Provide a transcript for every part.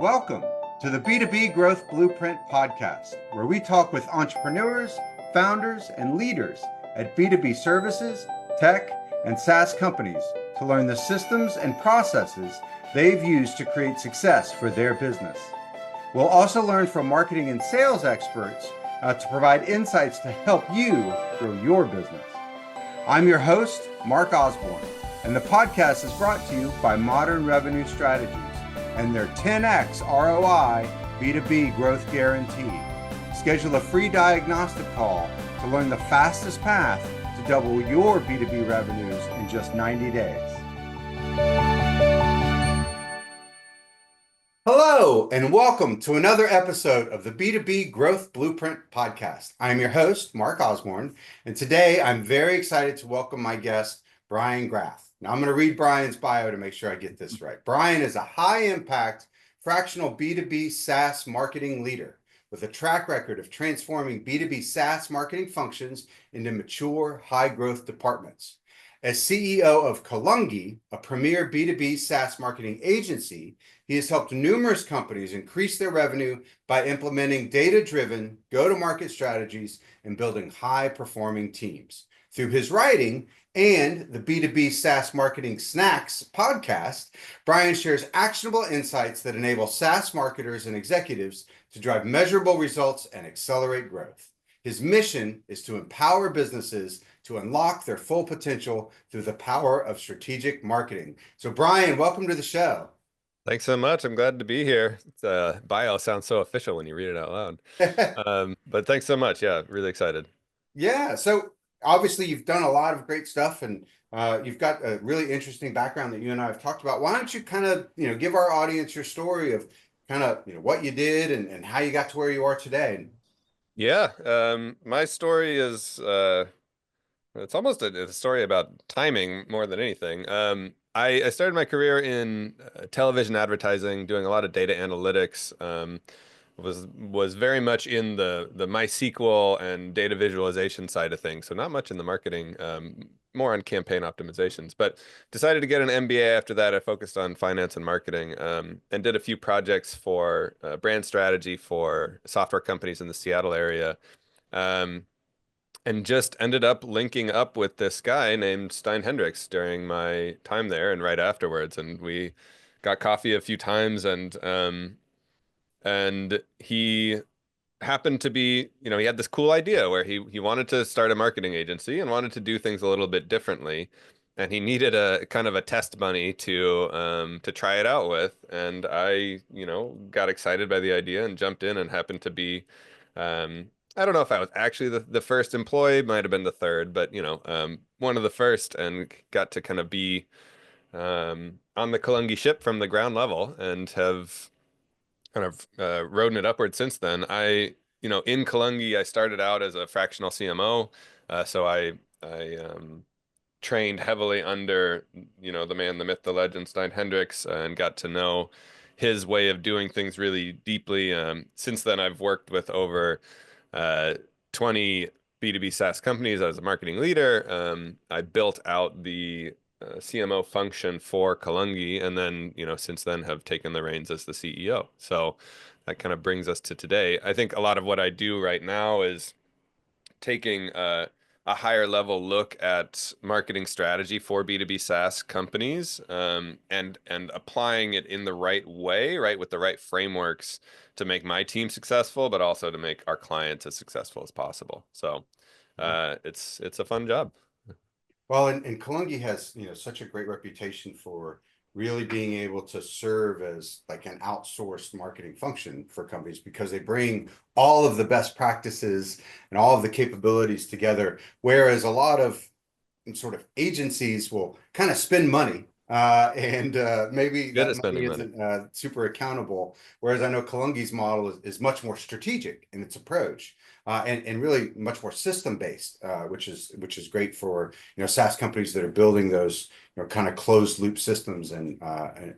welcome to the B2B Growth Blueprint Podcast, where we talk with entrepreneurs, founders, and leaders at B2B services, tech, and SaaS companies to learn the systems and processes they've used to create success for their business. We'll also learn from marketing and sales experts to provide insights to help you grow your business. I'm your host, Mark Osborne, and the podcast is brought to you by Modern Revenue Strategies and their 10x ROI B2B Growth Guarantee. Schedule a free diagnostic call to learn the fastest path to double your B2B revenues in just 90 days. Hello, and welcome to another episode of the B2B Growth Blueprint Podcast. I'm your host, Mark Osborne, and today I'm very excited to welcome my guest, Brian Graf. Now, I'm going to read Brian's bio to make sure I get this right. Brian is a high-impact fractional B2B SaaS marketing leader with a track record of transforming B2B SaaS marketing functions into mature, high-growth departments. As CEO of Kalungi, a premier B2B SaaS marketing agency, he has helped numerous companies increase their revenue by implementing data-driven go-to-market strategies and building high-performing teams. Through his writing and the B2B SaaS Marketing Snacks podcast, Brian shares actionable insights that enable SaaS marketers and executives to drive measurable results and accelerate growth. His mission is to empower businesses to unlock their full potential through the power of strategic marketing. So Brian, welcome to the show. Thanks so much. I'm glad to be here. Bio sounds so official when you read it out loud. But thanks so much. Yeah, really excited. Yeah. So obviously you've done a lot of great stuff, and you've got a really interesting background that you and I have talked about. Why don't you kind of, give our audience your story of kind of, what you did and how you got to where you are today? Yeah. My story is, it's almost a story about timing more than anything. I started my career in television advertising, doing a lot of data analytics. Was very much in the MySQL and data visualization side of things. So not much in the marketing, more on campaign optimizations. But decided to get an MBA after that. I focused on finance and marketing, and did a few projects for brand strategy for software companies in the Seattle area. And just ended up linking up with this guy named Stein Hendricks during my time there and right afterwards. And we got coffee a few times, and he happened to be, he had this cool idea where he wanted to start a marketing agency and wanted to do things a little bit differently. And he needed a kind of a test bunny to try it out with. And I, got excited by the idea and jumped in and happened to be, I don't know if I was actually the first employee, might have been the third, but one of the first, and got to kind of be on the Kalungi ship from the ground level and have kind of rode it upward since then. In Kalungi, I started out as a fractional CMO, so I trained heavily under the man, the myth, the legend, Stein Hendricks, and got to know his way of doing things really deeply. Since then, I've worked with over 20 B2B SaaS companies as a marketing leader. I built out the CMO function for Kalungi, and then, since then have taken the reins as the CEO. So that kind of brings us to today. I think a lot of what I do right now is taking a higher level look at marketing strategy for B2B SaaS companies, and applying it in the right way, right, with the right frameworks to make my team successful, but also to make our clients as successful as possible. So it's a fun job. Well, and Kalungi has, such a great reputation for really being able to serve as like an outsourced marketing function for companies, because they bring all of the best practices and all of the capabilities together. Whereas a lot of sort of agencies will kind of spend money, and maybe that money isn't super accountable. Whereas I know Kalungi's model is much more strategic in its approach, and really much more system-based, which is great for SaaS companies that are building those kind of closed loop systems and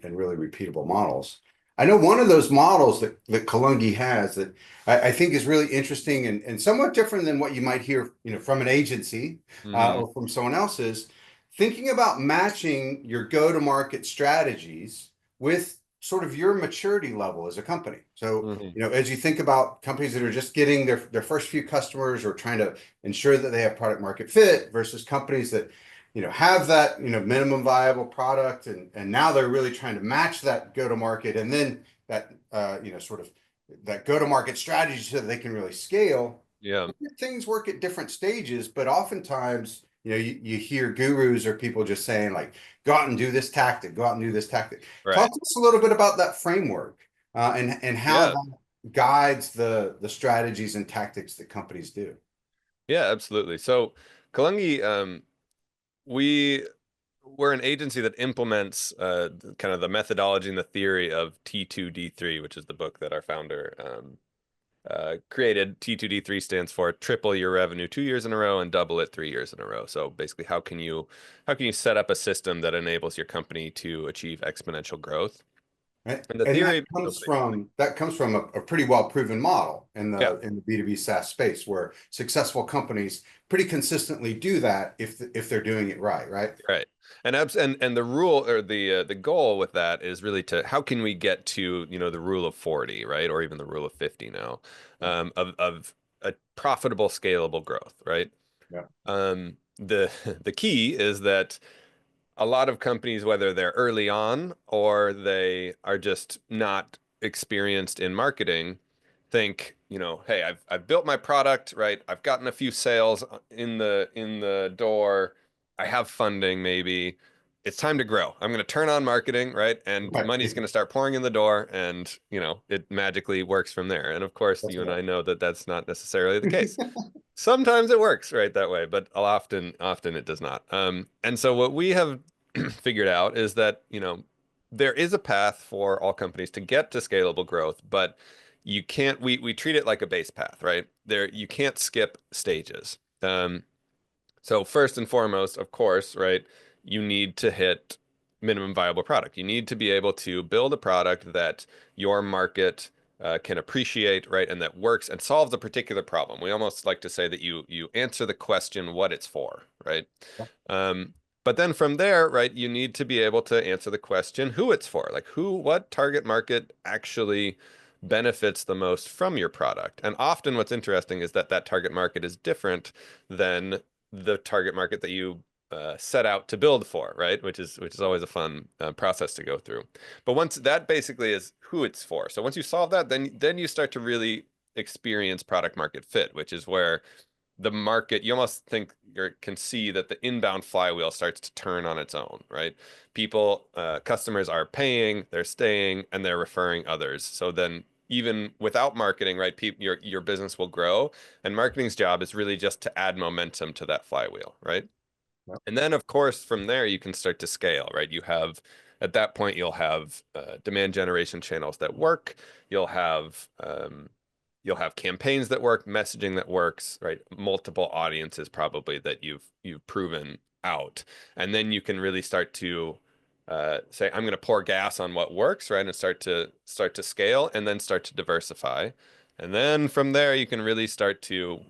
really repeatable models. I know one of those models that Kalungi has that I think is really interesting and somewhat different than what you might hear from an agency or from someone else's. Thinking about matching your go-to-market strategies with sort of your maturity level as a company. So, Hmm. as you think about companies that are just getting their first few customers or trying to ensure that they have product market fit versus companies that, have that, minimum viable product and now they're really trying to match that go to market and then that, sort of that go to market strategy so that they can really scale. Yeah. Things work at different stages, but oftentimes, you hear gurus or people just saying like, go out and do this tactic, go out and do this tactic. Talk Right. to us a little bit about that framework and how Yeah. that guides the strategies and tactics that companies do. Yeah, absolutely. So Kalungi, we we're an agency that implements kind of the methodology and the theory of T2D3, which is the book that our founder created. T2D3 stands for triple your revenue 2 years in a row and double it 3 years in a row. So basically, how can you set up a system that enables your company to achieve exponential growth? Right? And the And that theory, oh, comes please. from that comes from a pretty well proven model in Yeah. the B2B SaaS space where successful companies pretty consistently do that if they're doing it right, right? Right. And the rule or the goal with that is really to how can we get to, the rule of 40, right? Or even the rule of 50 now, of a profitable, scalable growth, right? Yeah. The the key is that a lot of companies, whether they're early on or they are just not experienced in marketing, think, hey, I've built my product, right? I've gotten a few sales in the door. I have funding maybe. It's time to grow. I'm going to turn on marketing, right? And Right. money's going to start pouring in the door and, it magically works from there. And of course, That's you and right. I know that that's not necessarily the case. Sometimes it works right that way, but often it does not. And so what we have figured out is that, there is a path for all companies to get to scalable growth, but you can't, we treat it like a base path, right? You can't skip stages. So first and foremost, of course, right, you need to hit minimum viable product. You need to be able to build a product that your market can appreciate, right, and that works and solves a particular problem. We almost like to say that you answer the question what it's for, right? But then from there, right, you need to be able to answer the question who it's for, like what target market actually benefits the most from your product. And often what's interesting is that that target market is different than the target market that you set out to build for, right? Which is always a fun process to go through. But once that basically is who it's for. So once you solve that, then you start to really experience product market fit, which is where the market, you almost think you can see that the inbound flywheel starts to turn on its own, right? Customers are paying, they're staying, and they're referring others. So then even without marketing, right, your business will grow. And marketing's job is really just to add momentum to that flywheel, right? Yep. And then, of course, from there, you can start to scale, right? At that point, you'll have demand generation channels that work. You'll have, you'll have campaigns that work, messaging that works, right? Multiple audiences probably that you've proven out. And then you can really start to say, I'm going to pour gas on what works, right? And start to scale and then start to diversify. And then from there, you can really start to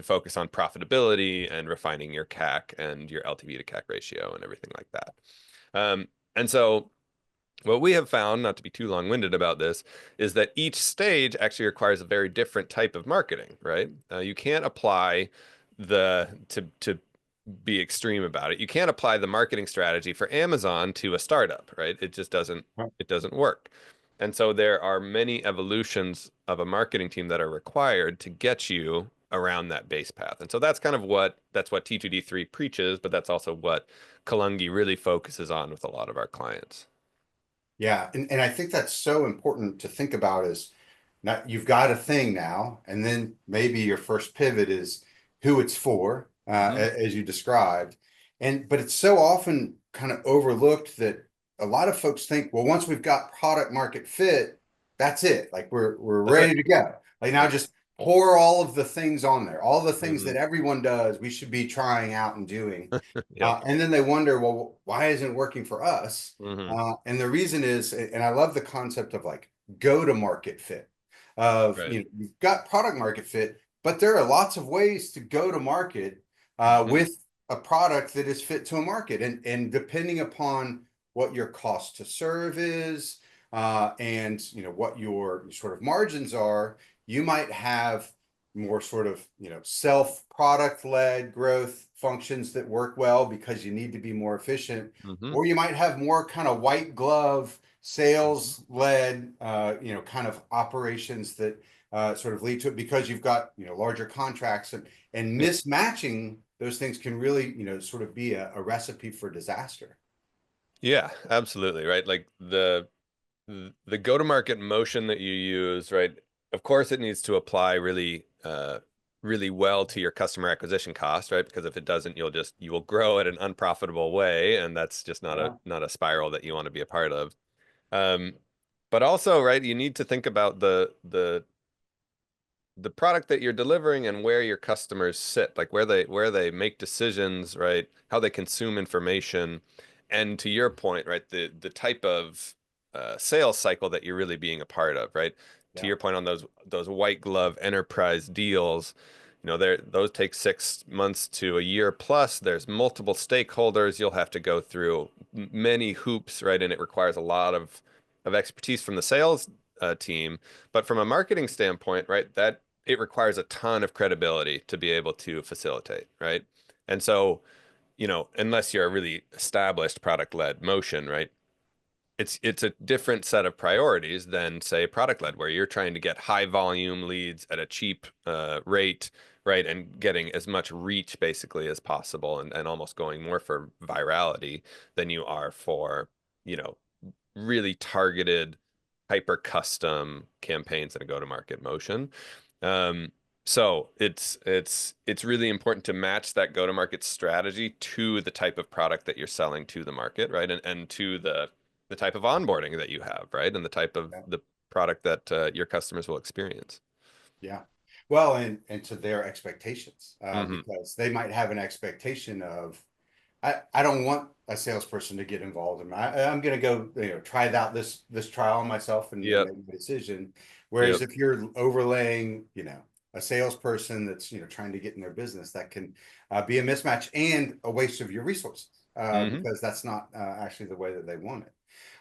focus on profitability and refining your CAC and your LTV to CAC ratio and everything like that. And so what we have found, not to be too long-winded about this, is that each stage actually requires a very different type of marketing, right? You can't apply to be extreme about it. You can't apply the marketing strategy for Amazon to a startup, right? It just doesn't Right. it doesn't work. And so there are many evolutions of a marketing team that are required to get you around that base path. And so that's what T2D3 preaches, but that's also what Kalungi really focuses on with a lot of our clients. Yeah, and I think that's so important to think about is not you've got a thing now, and then maybe your first pivot is who it's for, Hmm. as you described. But it's so often kind of overlooked that a lot of folks think, well, once we've got product market fit, that's it. Like we're That's right. ready to go. Like now Yeah. just pour all of the things on there, all the things Hmm. that everyone does, we should be trying out and doing. Yep. And then they wonder, well, why isn't it working for us? Hmm. And the reason is, and I love the concept of like go to market fit of, Right. you've got product market fit, but there are lots of ways to go to market Hmm. with a product that is fit to a market. And depending upon what your cost to serve is, and what your sort of margins are, you might have more sort of self product led growth functions that work well because you need to be more efficient, Mm-hmm. or you might have more kind of white glove sales led kind of operations that sort of lead to it because you've got larger contracts, and Yeah. mismatching those things can really sort of be a recipe for disaster. Yeah, absolutely. Right. Like the go-to-market motion that you use, right? Of course, it needs to apply really well to your customer acquisition cost, right? Because if it doesn't, you will grow at an unprofitable way, and that's just Yeah. not a spiral that you want to be a part of. Um, but also, right, you need to think about the product that you're delivering and where your customers sit, like where they make decisions, right? How they consume information, and to your point, right, the type of sales cycle that you're really being a part of, right? To Yeah. your point on those white glove enterprise deals, those take 6 months to a year plus. There's multiple stakeholders. You'll have to go through many hoops, right? And it requires a lot of expertise from the sales team. But from a marketing standpoint, right, that it requires a ton of credibility to be able to facilitate, right? And so, unless you're a really established product-led motion, right? It's a different set of priorities than say product-led, where you're trying to get high volume leads at a cheap rate, right? And getting as much reach basically as possible, and almost going more for virality than you are for, you know, really targeted, hyper custom campaigns and a go-to-market motion. Um, so it's really important to match that go-to-market strategy to the type of product that you're selling to the market, right? And to the type of onboarding that you have, right? And the type of Yeah. the product that your customers will experience. Yeah. Well, and to their expectations, Hmm. because they might have an expectation of, I don't want a salesperson to get involved in I'm going to go, try out this trial on myself and Yep. make a decision. Whereas Yep. if you're overlaying, a salesperson that's, trying to get in their business, that can be a mismatch and a waste of your resources, Hmm. because that's not actually the way that they want it.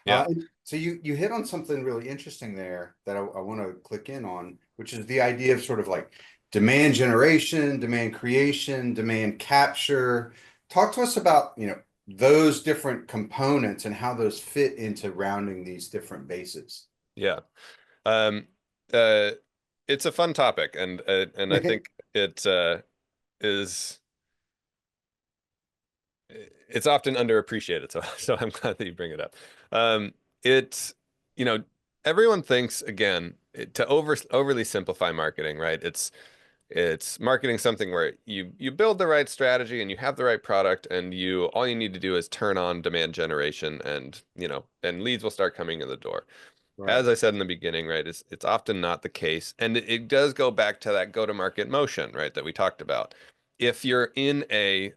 Yeah. So you hit on something really interesting there that I want to click in on, which is the idea of sort of like demand generation, demand creation, demand capture. Talk to us about, those different components and how those fit into rounding these different bases. Yeah. Um, uh, it's a fun topic, and I think it is it's often underappreciated. So so I'm glad that you bring it up. It's you know everyone thinks again to overly simplify marketing, right? It's marketing something where you build the right strategy and you have the right product, and you all you need to do is turn on demand generation, and and leads will start coming in the door. Right. As I said in the beginning, right, it's often not the case. And it does go back to that go-to-market motion, right, that we talked about. If you're in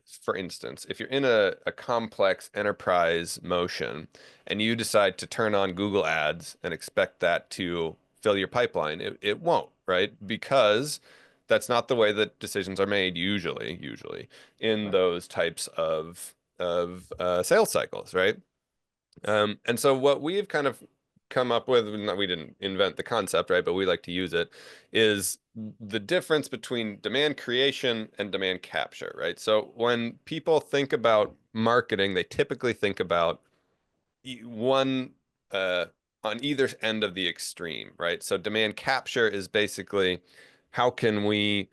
for instance, if you're in a complex enterprise motion and you decide to turn on Google Ads and expect that to fill your pipeline, it won't, right? Because that's not the way that decisions are made usually in Right. those types of sales cycles, right? And so what we've kind of come up with, we didn't invent the concept, right? But we like to use it, is the difference between demand creation and demand capture, right? So when people think about marketing, they typically think about one uh, on either end of the extreme, right? So demand capture is basically how can we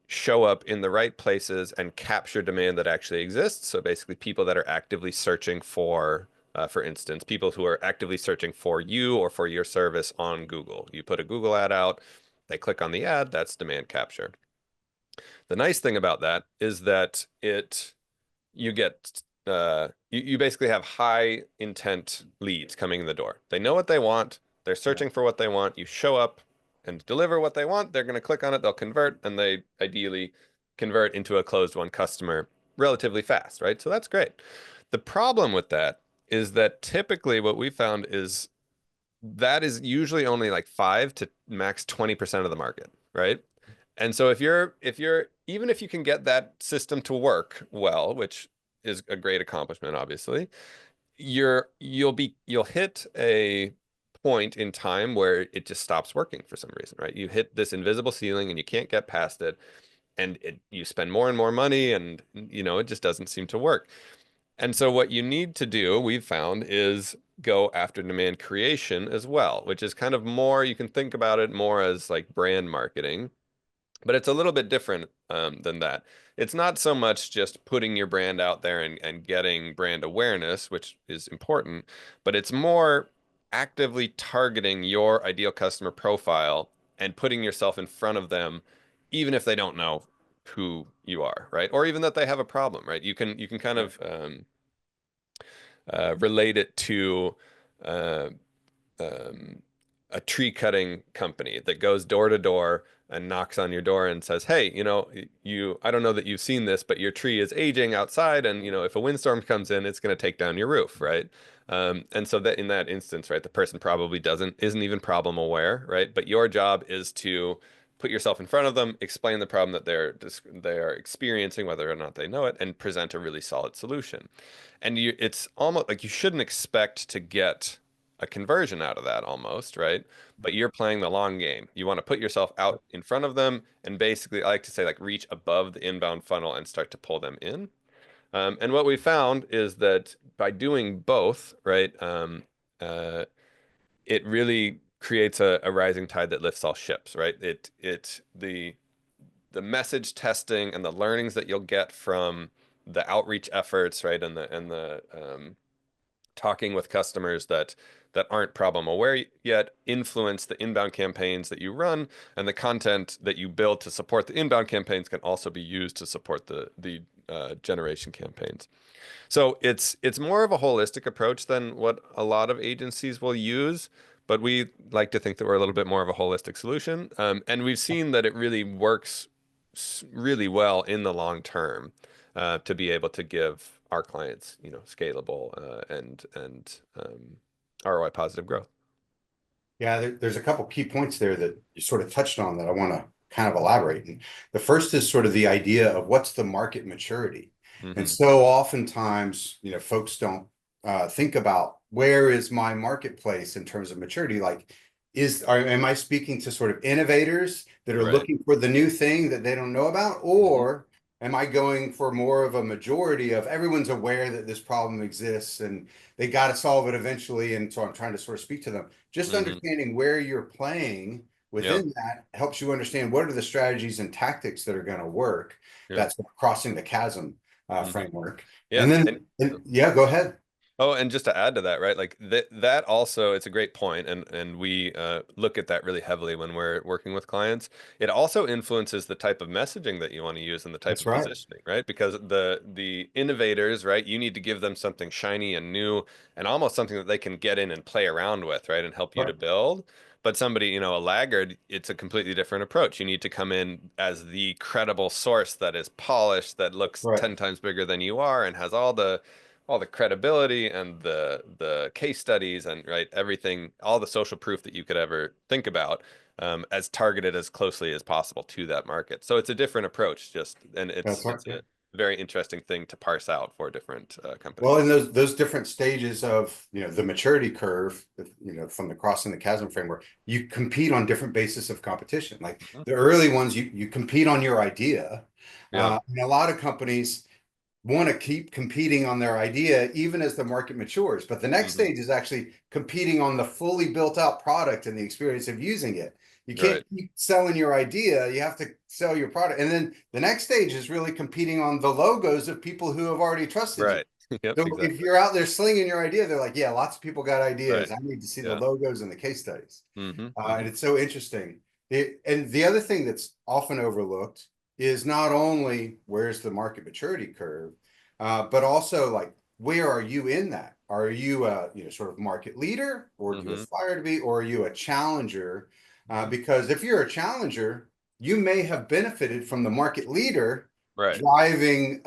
show up in the right places and capture demand that actually exists. So basically, people that are actively searching for instance, people who are actively searching for you or for your service on Google. You put a Google ad out, they click on the ad, that's demand capture. The nice thing about that is that you get you basically have high intent leads coming in the door. They know what they want. They're Yeah. searching for what they want. You show up and deliver what they want. They're going to click on it. They'll convert, and they ideally convert into a closed won customer relatively fast, right? So that's great. The problem with that is that typically what we found is that is usually only like 5 to max 20% of the market, right? And so if you're even if you can get that system to work well, which is a great accomplishment, obviously, you'll hit a point in time where it just stops working for some reason, right? You hit this invisible ceiling and you can't get past it, and you spend more and more money, and it just doesn't seem to work. And so what you need to do, we've found, is go after demand creation as well, which is kind of more, you can think about it more as like brand marketing, but it's a little bit different than that. It's not so much just putting your brand out there and getting brand awareness, which is important, but it's more actively targeting your ideal customer profile and putting yourself in front of them, even if they don't know who you are, right? Or even that they have a problem, right? You can kind Right. of relate it to uh, um, a tree cutting company that goes door to door and knocks on your door and says, "Hey, I don't know that you've seen this, but your tree is aging outside, and if a windstorm comes in, it's going to take down your roof, right?" And so that in that instance, right, the person probably isn't even problem aware, right? But your job is to put yourself in front of them, explain the problem that they're experiencing, whether or not they know it, and present a really solid solution. And it's almost like you shouldn't expect to get a conversion out of that almost, right? But you're playing the long game. You want to put yourself out in front of them and basically, I like to say, like reach above the inbound funnel and start to pull them in. And what we found is that by doing both, right, uh, it really creates a rising tide that lifts all ships, right? The message testing and the learnings that you'll get from the outreach efforts, right, and the talking with customers that aren't problem aware yet influence the inbound campaigns that you run, and the content that you build to support the inbound campaigns can also be used to support the generation campaigns. So it's more of a holistic approach than what a lot of agencies will use, but we like to think that we're a little bit more of a holistic solution. And we've seen that it really works really well in the long term, to be able to give our clients, scalable and ROI positive growth. Yeah, there's a couple key points there that you sort of touched on that I want to kind of elaborate. And the first is sort of the idea of what's the market maturity. And Hmm. so oftentimes, folks don't think about where is my marketplace in terms of maturity. Like, am I speaking to sort of innovators that are Right. looking for the new thing that they don't know about, Hmm. or am I going for more of a majority of everyone's aware that this problem exists and they got to solve it eventually? And so I'm trying to sort of speak to them. Just Hmm. understanding where you're playing Yep. within that helps you understand what are the strategies and tactics that are going to work. Yep. That's crossing the chasm Hmm. framework. And Yeah. then, And yeah, go ahead. Oh, and just to add to that, right? Like that also, it's a great point, and we look at that really heavily when we're working with clients. It also influences the type of messaging that you want to use and the type That's of right. positioning, right? Because the innovators, right? You need to give them something shiny and new, and almost something that they can get in and play around with, right? And help you to Right. build. But somebody, a laggard, it's a completely different approach. You need to come in as the credible source that is polished, that looks Right. 10 times bigger than you are, and has all the credibility and the case studies and right everything, all the social proof that you could ever think about, as targeted as closely as possible to that market. So it's a different approach, and That's right. it's a very interesting thing to parse out for different Well, companies. in those different stages of the maturity curve, from the crossing the chasm framework, you compete on different basis of competition. Like Mhm. the early ones, you compete on your idea, Yeah. and a lot of companies want to keep competing on their idea even as the market matures. But the next Hmm. stage is actually competing on the fully built out product and the experience of using it. You can't Right. keep selling your idea, you have to sell your product. And then the next stage is really competing on the logos of people who have already trusted you. Right. Yep. So if Exactly. you're out there slinging your idea, they're like, yeah, lots of people got Right. ideas. I need to see the Yeah. logos and the case studies. Hmm. And Hmm. it's so interesting. And the other thing that's often overlooked is not only where's the market maturity curve, but also like where are you in that? Are you a sort of market leader, or do you Hmm. aspire to be, or are you a challenger? Hmm. Because if you're a challenger, you may have benefited from the market leader Right. driving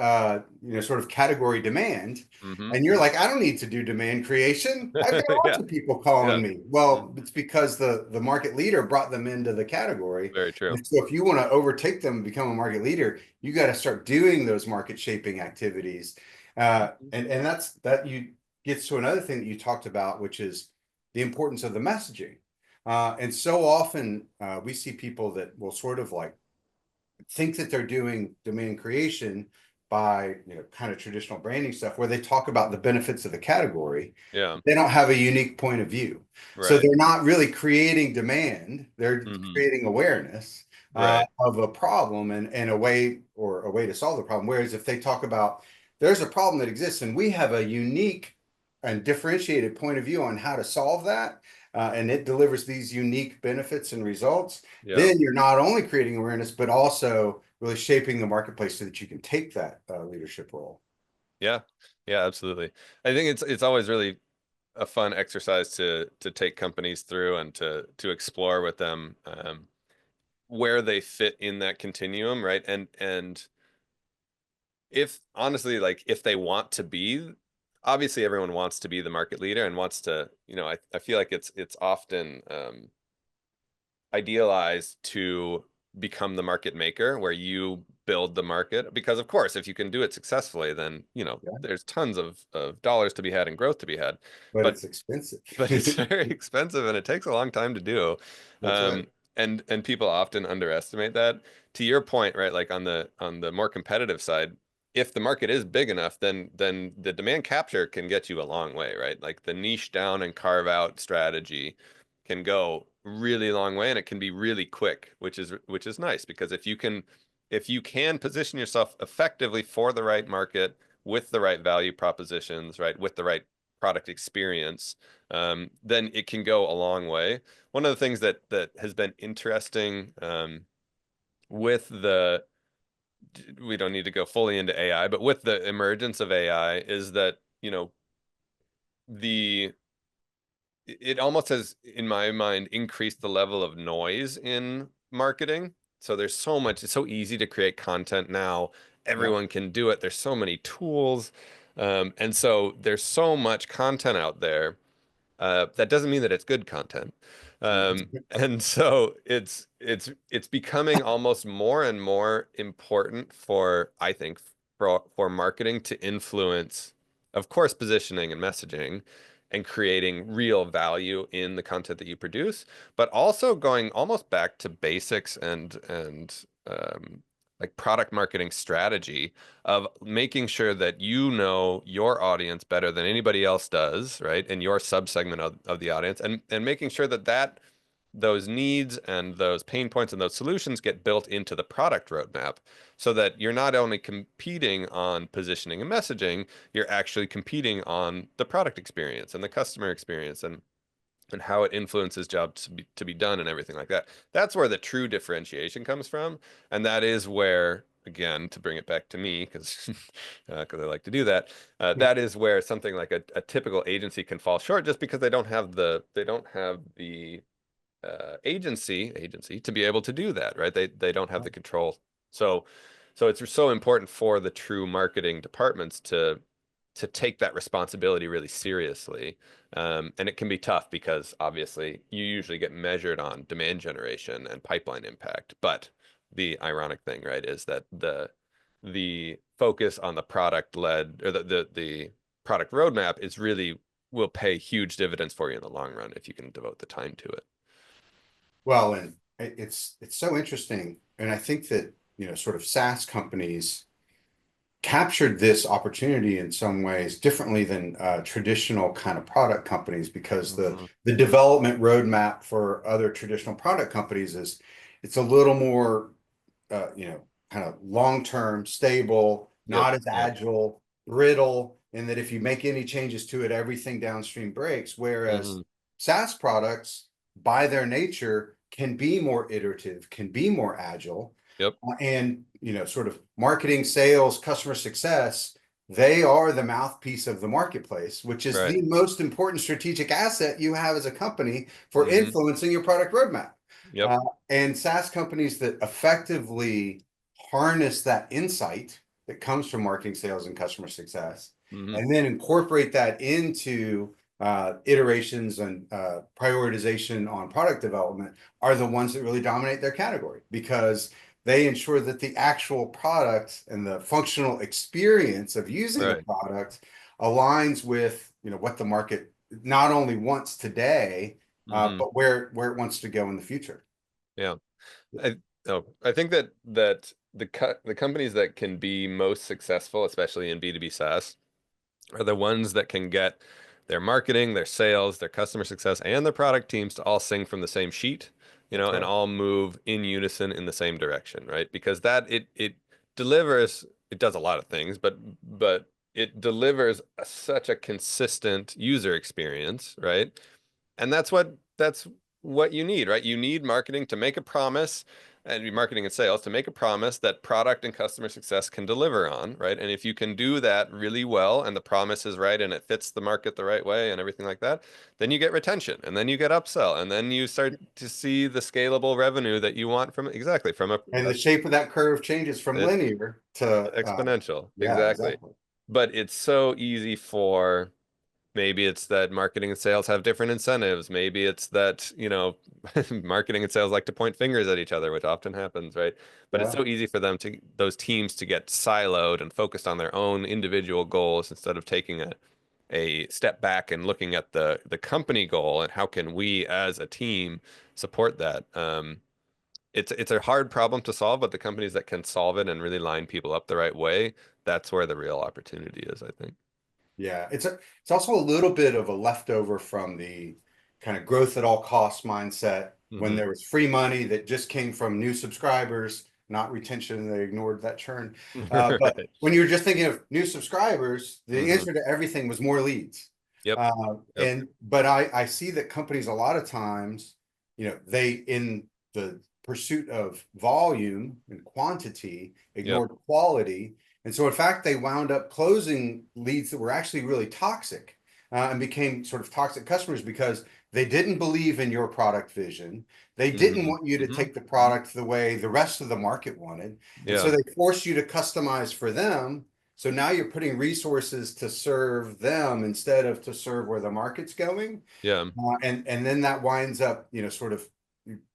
sort of category demand, Hmm. and you're like, I don't need to do demand creation, I've got lots Yeah. of people Yeah. calling me. Well, Mhm. it's because the market leader brought them into the category. Very true. And so if you want to overtake them and become a market leader, you got to start doing those market shaping activities. Mhm. And that you gets to another thing that you talked about, which is the importance of the messaging. And so often we see people that will sort of like think that they're doing demand creation by, kind of traditional branding stuff where they talk about the benefits of the category. Yeah. They don't have a unique point of view. So Right. they're not really creating demand. They're Hmm. creating awareness Right. of a problem and a way to solve the problem. Whereas if they talk about there's a problem that exists and we have a unique and differentiated point of view on how to solve that, and it delivers these unique benefits and results, Yeah. then you're not only creating awareness, but also really shaping the marketplace so that you can take that leadership role. Yeah. Yeah, absolutely. I think it's always really a fun exercise to take companies through and to explore with them, where they fit in that continuum, right? And if honestly, like if they want to be, obviously everyone wants to be the market leader and wants to, I feel like it's often idealized to become the market maker where you build the market, because of course if you can do it successfully, then Yeah, there's tons of dollars to be had and growth to be had. but but it's expensive. but it's very expensive and it takes a long time to do. That's right. And people often underestimate that. To your point, right? Like on the more competitive side, if the market is big enough, then the demand capture can get you a long way, right? Like the niche down and carve out strategy can go really long way, and it can be really quick, which is nice, because if you can position yourself effectively for the right market with the right value propositions, right, with the right product experience, then it can go a long way. One of the things that has been interesting, with the we don't need to go fully into AI, but with the emergence of AI, is that the it almost has, in my mind, increased the level of noise in marketing. So there's so much, it's so easy to create content now. Yeah. Everyone can do it. There's so many tools. And so there's so much content out there. That doesn't mean that it's good content. And so it's becoming almost more and more important for, I think, for marketing to influence, of course, positioning and messaging and creating real value in the content that you produce, but also going almost back to basics and like product marketing strategy of making sure that you know your audience better than anybody else does, right? And your subsegment of the audience, and making sure that those needs and those pain points and those solutions get built into the product roadmap, so that you're not only competing on positioning and messaging, you're actually competing on the product experience and the customer experience and how it influences jobs to be done and everything like that. That's where the true differentiation comes from. And that is where, again, to bring it back to me, because I like to do that, that is where something like a typical agency can fall short, just because they don't have the agency to be able to do that, right? They don't have the control. So it's so important for the true marketing departments to take that responsibility really seriously. And it can be tough because obviously you usually get measured on demand generation and pipeline impact. But the ironic thing, right, is that the focus on the product led, or the product roadmap is really will pay huge dividends for you in the long run if you can devote the time to it. Well, and it's so interesting, and I think that sort of SaaS companies captured this opportunity in some ways differently than traditional kind of product companies, because the Hmm. the development roadmap for other traditional product companies is it's a little more kind of long-term, stable, Yep. not as Yep. agile, brittle, and that if you make any changes to it, everything downstream breaks. Whereas Hmm. SaaS products, by their nature, can be more iterative, can be more agile, Yep. and sort of marketing, sales, customer success, they are the mouthpiece of the marketplace, which is Right. the most important strategic asset you have as a company for Hmm. influencing your product roadmap. Yep. Uh, and SaaS companies that effectively harness that insight that comes from marketing, sales, and customer success, Hmm. and then incorporate that into iterations and prioritization on product development, are the ones that really dominate their category, because they ensure that the actual product and the functional experience of using the Right. product aligns with what the market not only wants today, Hmm. but where it wants to go in the future. Yeah. I I think that the companies that can be most successful, especially in B2B SaaS, are the ones that can get their marketing, their sales, their customer success, and their product teams to all sing from the same sheet, That's and right. all move in unison in the same direction, right? Because that it delivers, it does a lot of things, but it delivers such a consistent user experience, right? And that's what you need, right? You need marketing to make a promise, and marketing and sales to make a promise that product and customer success can deliver on, right? And if you can do that really well and the promise is right and it fits the market the right way and everything like that, then you get retention and then you get upsell and then you start to see the scalable revenue that you want from exactly from And the shape of that curve changes from it, linear to, exponential. yeah, Exactly. exactly. But it's so easy for maybe it's that marketing and sales have different incentives. Maybe it's that, marketing and sales like to point fingers at each other, which often happens, right? But it's Yeah. so easy for those teams to get siloed and focused on their own individual goals instead of taking a step back and looking at the company goal and how can we as a team support that. It's a hard problem to solve, but the companies that can solve it and really line people up the right way, that's where the real opportunity is, I think. Yeah, it's also a little bit of a leftover from the kind of growth at all costs mindset when Hmm. there was free money that just came from new subscribers, not retention. They ignored that churn. But Right. when you were just thinking of new subscribers, the Hmm. answer to everything was more leads. Yep. Yep. But I see that companies a lot of times, they in the pursuit of volume and quantity Yep. ignored quality, and so, in fact, they wound up closing leads that were actually really toxic, and became sort of toxic customers because they didn't believe in your product vision. They didn't Hmm. want you to Hmm. take the product the way the rest of the market wanted. And so Yeah. they forced you to customize for them. So now you're putting resources to serve them instead of to serve where the market's going. Yeah. And then that winds up, sort of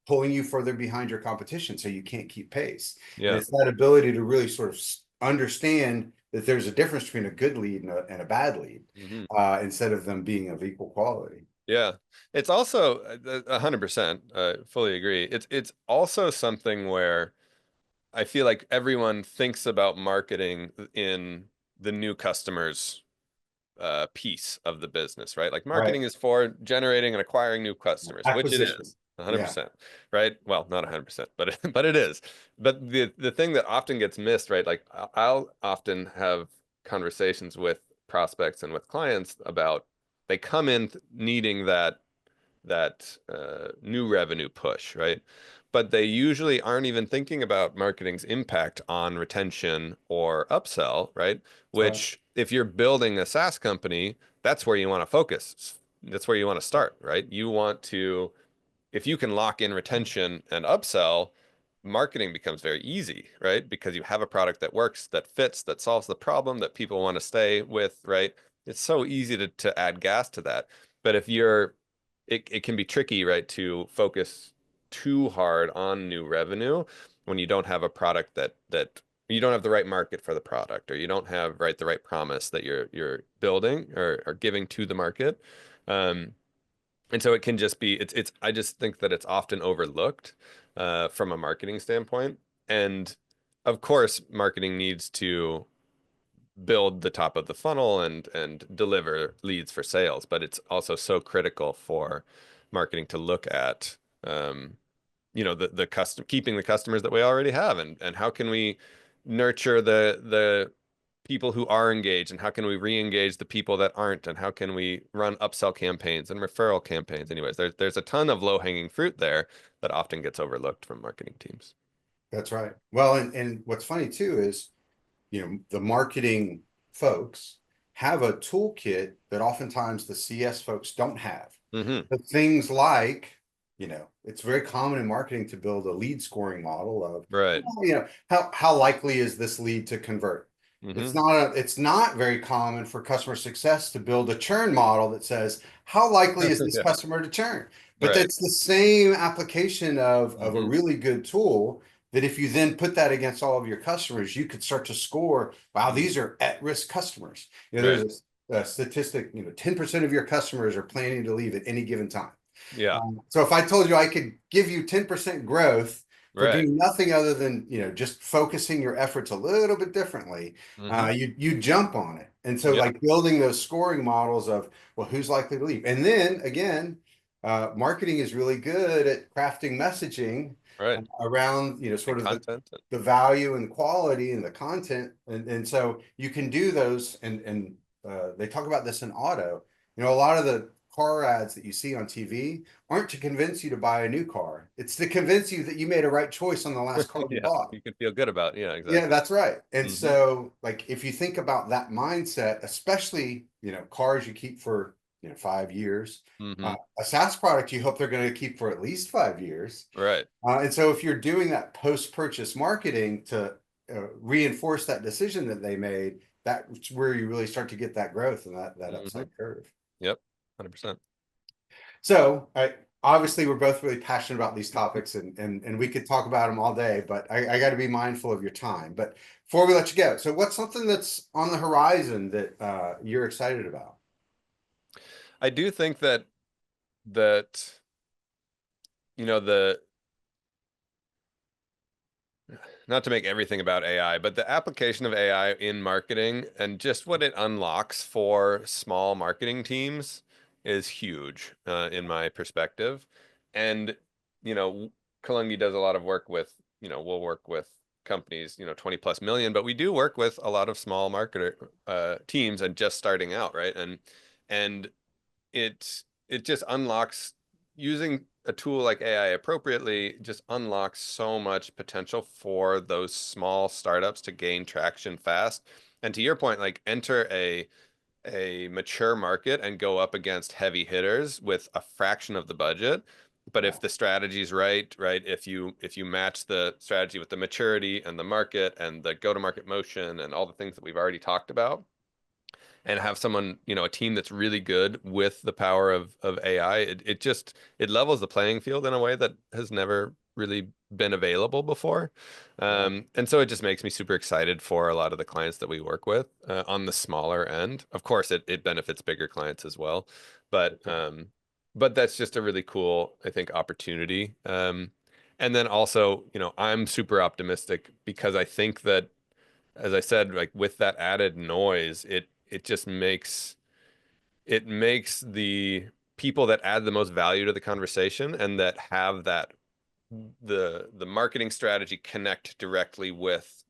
pulling you further behind your competition, so you can't keep pace. And Yeah. it's that ability to really sort of understand that there's a difference between a good lead and a bad lead, Hmm. instead of them being of equal quality. Yeah. It's also 100%, fully agree. It's also something where I feel like everyone thinks about marketing in the new customers piece of the business, right? Like Right. marketing is for generating and acquiring new customers, which it Acquisition. is Yeah. 100%, right? Well, not 100%, but but it is. But the thing that often gets missed, right? Like I'll often have conversations with prospects and with clients about they come in needing that new revenue push, right? But they usually aren't even thinking about marketing's impact on retention or upsell, right? That's right. Which, if you're building a SaaS company, that's where you want to focus. That's where you want to start, right? You want to, if you can lock in retention and upsell, marketing becomes very easy, right? Because you have a product that works, that fits, that solves the problem that people want to stay with, right? It's so easy to add gas to that. But if you're, it can be tricky, right, to focus too hard on new revenue when you don't have a product that you don't have the right market for the product, or you don't have the right promise that you're building or giving to the market. Um, and so it can just be it's I just think that it's often overlooked from a marketing standpoint. And of course, marketing needs to build the top of the funnel and deliver leads for sales, but it's also so critical for marketing to look at um, the custom keeping the customers that we already have, and how can we nurture the people who are engaged, and how can we re-engage the people that aren't, and how can we run upsell campaigns and referral campaigns. Anyways, there's a ton of low-hanging fruit there that often gets overlooked from marketing teams. That's right. Well, and what's funny too is, the marketing folks have a toolkit that oftentimes the CS folks don't have. Hmm. But things like, it's very common in marketing to build a lead scoring model of, Right. how likely is this lead to convert? Hmm. It's not very common for customer success to build a churn model that says, how likely is this Yeah. customer to churn? But Right. that's the same application of a Hmm. really good tool, that if you then put that against all of your customers, you could start to score, wow, Hmm. these are at-risk customers. Right. statistic, 10% of your customers are planning to leave at any given time. Yeah. So if I told you I could give you 10% growth for Right. doing nothing other than, just focusing your efforts a little bit differently, Mm-hmm. you jump on it. And so Yep. like building those scoring models of, well, who's likely to leave? And then again, marketing is really good at crafting messaging Right. around, sort And of content. the value and quality and the content. And so you can do those and they talk about this in auto. A lot of the car ads that you see on TV aren't to convince you to buy a new car. It's to convince you that you made a right choice on the last car you Yeah. bought. You can feel good about. Yeah, Yeah, exactly. that's right. And Mm-hmm. so, like, if you think about that mindset, especially, cars you keep for, 5 years, Mm-hmm. a SaaS product you hope they're going to keep for at least 5 years. Right. And so, if you're doing that post-purchase marketing to reinforce that decision that they made, that's where you really start to get that growth and that Mm-hmm. upside curve. Yep. 100%. So obviously we're both really passionate about these topics and we could talk about them all day, but I got to be mindful of your time. But before we let you go, so what's something that's on the horizon that you're excited about? I do think that the not to make everything about AI, but the application of AI in marketing and just what it unlocks for small marketing teams is huge, in my perspective. And, you know, Kalungi does a lot of work with, we'll work with companies, 20 plus million, but we do work with a lot of small marketer teams and just starting out, right? And it just unlocks using a tool like AI appropriately just unlocks so much potential for those small startups to gain traction fast. And to your point, like enter a mature market and go up against heavy hitters with a fraction of the budget. But Yeah, if the strategy is right, if you match the strategy with the maturity and the market and the go-to-market motion and all the things that we've already talked about, and have someone, a team that's really good with the power of AI, it just it levels the playing field in a way that has never really been available before. yeah, And so it just makes me super excited for a lot of the clients that we work with on the smaller end. Of course, it benefits bigger clients as well, but sure. that's just a really cool, I think, opportunity. And then also, I'm super optimistic because I think that, as I said, like with that added noise, it just makes the people that add the most value to the conversation and that have that the marketing strategy connect directly with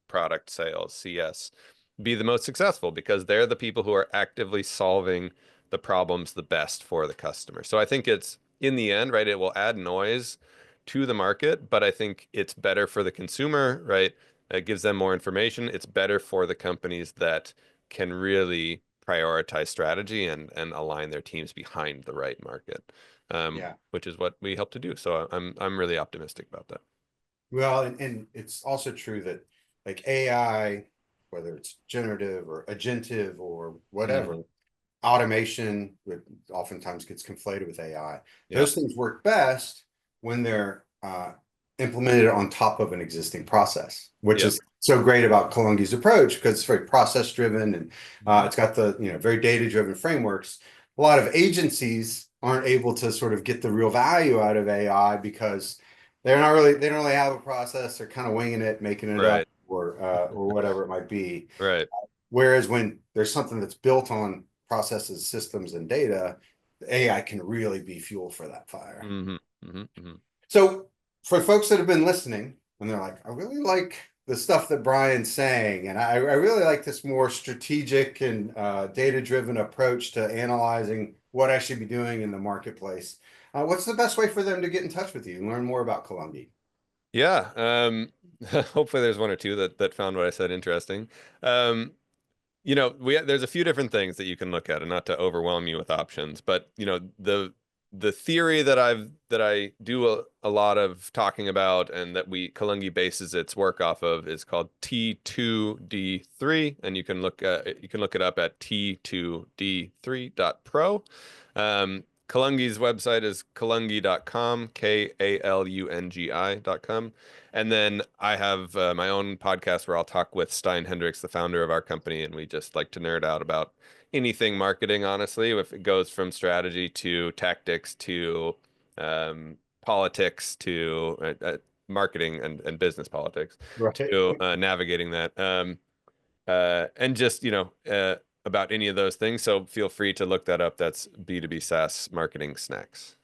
product sales, CS, be the most successful because they're the people who are actively solving the problems the best for the customer. So I think it's in the end, right, it will add noise to the market, but I think it's better for the consumer, right? It gives them more information. It's better for the companies that can really prioritize strategy and align their teams behind the right market, Yeah. which is what we help to do. So I'm really optimistic about that. Well, and it's also true that like AI, whether it's generative or agentive or whatever, Hmm. automation that oftentimes gets conflated with AI. Yep. Those things work best when they're implemented on top of an existing process, which Yep. is so great about Kalungi's approach because it's very process driven and Mhm. it's got the very data driven frameworks. A lot of agencies aren't able to sort of get the real value out of AI because they don't really have a process. They're kind of winging it, making it up, Right. or whatever it might be. Right. Whereas when there's something that's built on processes, systems, and data, the AI can really be fuel for that fire. Hmm. Hmm. Hmm. So for folks that have been listening and they're like, I really like the stuff that Brian's saying, and I really like this more strategic and data-driven approach to analyzing what I should be doing in the marketplace. What's the best way for them to get in touch with you and learn more about Kalungi? Yeah. Hopefully there's one or two that found what I said interesting. Um, there's a few different things that you can look at, and not to overwhelm you with options, but the theory that I do a lot of talking about and that Kalungi bases its work off of is called T2D3, and you can look it up at T2D3.pro. Kalungi's website is kalungi.com, KALUNGI.com. And then I have my own podcast where I'll talk with Stein Hendricks, the founder of our company, and we just like to nerd out about anything marketing, honestly, if it goes from strategy to tactics to politics to marketing and business politics Right. to navigating that. And just, about any of those things. So feel free to look that up. That's B2B SaaS marketing snacks.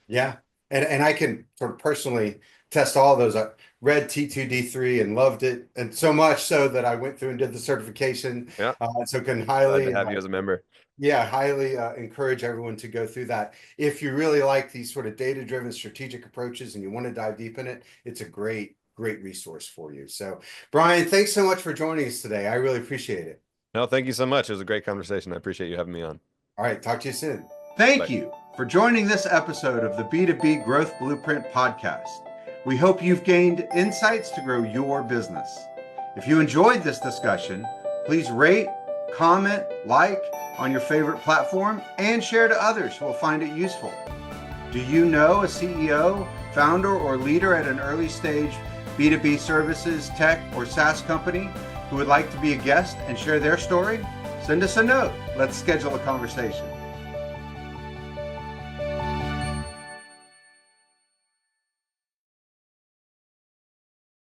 Yeah. And I can sort of personally test all those. I read T2D3 and loved it. And so much so that I went through and did the certification. Yeah. So can Glad highly to have you as a member. Yeah, highly encourage everyone to go through that. If you really like these sort of data-driven strategic approaches and you want to dive deep in it, it's a great resource for you. So, Brian, thanks so much for joining us today. I really appreciate it. No, thank you so much. It was a great conversation. I appreciate you having me on. All right, talk to you soon. Thank you for joining this episode of the B2B Growth Blueprint Podcast. We hope you've gained insights to grow your business. If you enjoyed this discussion, please rate, comment, like on your favorite platform, and share to others who will find it useful. Do you know a CEO, founder, or leader at an early stage B2B services, tech, or SaaS company who would like to be a guest and share their story? Send us a note. Let's schedule a conversation.